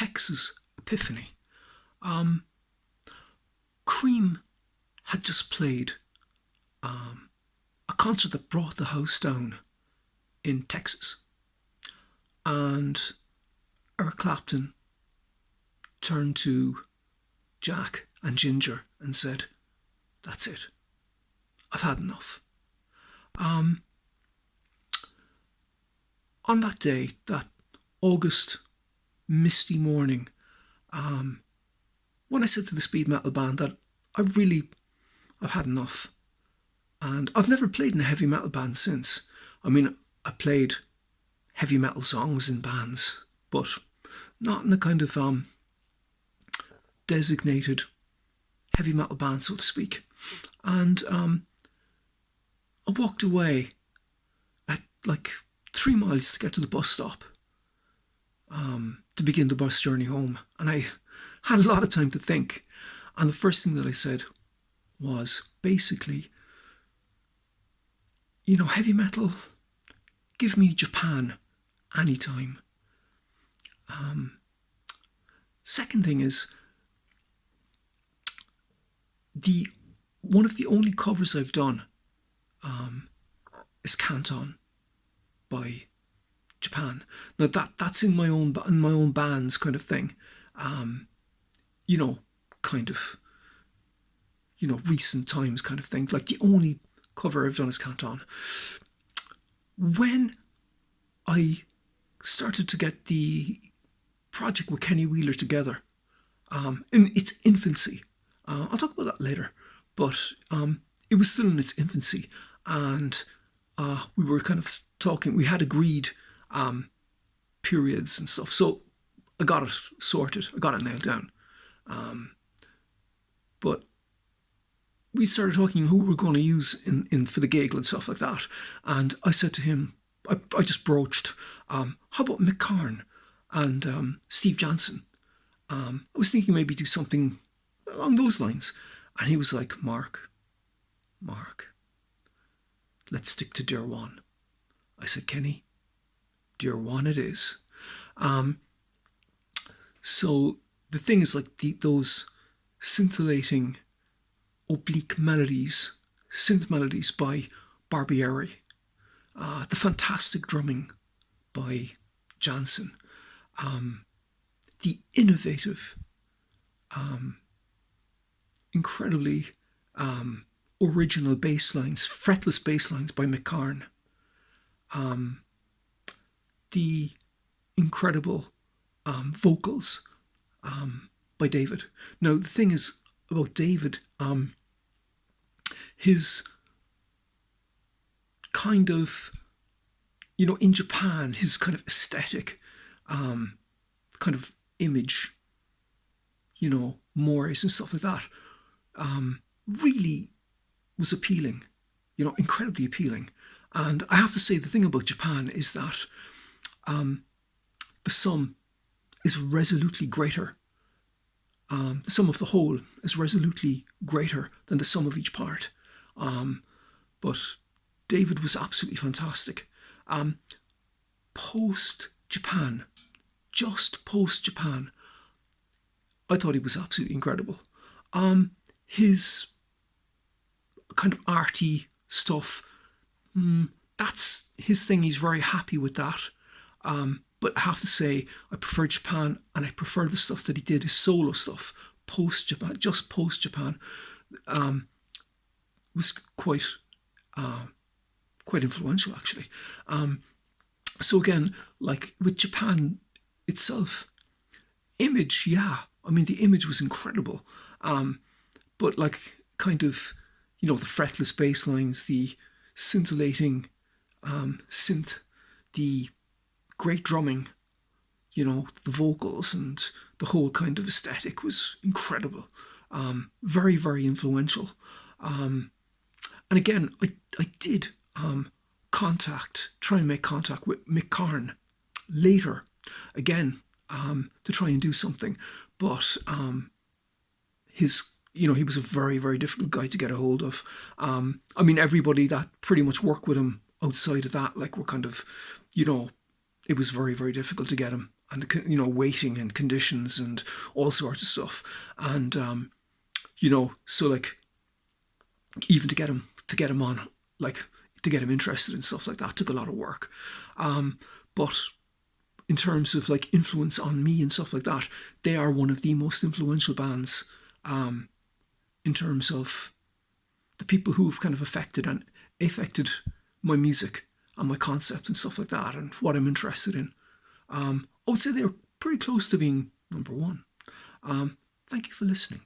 Texas Epiphany. Cream had just played a concert that brought the house down in Texas. And Eric Clapton turned to Jack and Ginger and said, "That's it. I've had enough." On that day, that August misty morning, when I said to the speed metal band that I've had enough, and I've never played in a heavy metal band since. I mean, I played heavy metal songs in bands, but not in a kind of designated heavy metal band, so to speak. And I walked away at like 3 miles to get to the bus stop to begin the bus journey home. And I had a lot of time to think. And the first thing that I said was basically, heavy metal, give me Japan anytime. Second thing is, one of the only covers I've done is Canton by Japan. Now that's in my own band's kind of thing. Recent times kind of thing. Like the only cover I've done is Canton. When I started to get the project with Kenny Wheeler together, in its infancy, I'll talk about that later, but it was still in its infancy, and we were kind of talking, we had agreed periods and stuff, so I got it sorted, I got it nailed down. But we started talking who we were going to use in for the gig and stuff like that, and I said to him, I just broached, how about Mick Karn and Steve Jansen? I was thinking maybe do something along those lines, and he was like, Mark, let's stick to Dear One. I said, Kenny, Dear One it is. So the thing is, like those scintillating oblique melodies, synth melodies by Barbieri, the fantastic drumming by Jansen, the innovative, incredibly original bass lines, fretless bass lines by Mick Karn, the incredible vocals by David. Now the thing is about David, his kind of, in Japan, his kind of aesthetic, kind of image, mores and stuff like that, really was appealing, incredibly appealing. And I have to say, the thing about Japan is that the sum is resolutely greater. The sum of the whole is resolutely greater than the sum of each part. But David was absolutely fantastic. Post-Japan, just post-Japan, I thought he was absolutely incredible. His kind of arty stuff, that's his thing. He's very happy with that. But I have to say, I prefer Japan, and I prefer the stuff that he did, his solo stuff, post-Japan, just post-Japan, was quite influential, actually. So again, like with Japan itself, image, the image was incredible. But like kind of, the fretless bass lines, the scintillating synth, the great drumming, the vocals and the whole kind of aesthetic was incredible. Very, very influential. And again, I did try and make contact with Mick Karn later, again, to try and do something. But he was a very, very difficult guy to get a hold of. Everybody that pretty much worked with him outside of that, like, were kind of, it was very, very difficult to get him. and waiting and conditions and all sorts of stuff. And so like even to get him on, like to get him interested in stuff like that took a lot of work. But in terms of like influence on me and stuff like that, they are one of the most influential bands in terms of the people who've kind of affected my music and my concept and stuff like that and what I'm interested in. I would say they're pretty close to being number one. Thank you for listening.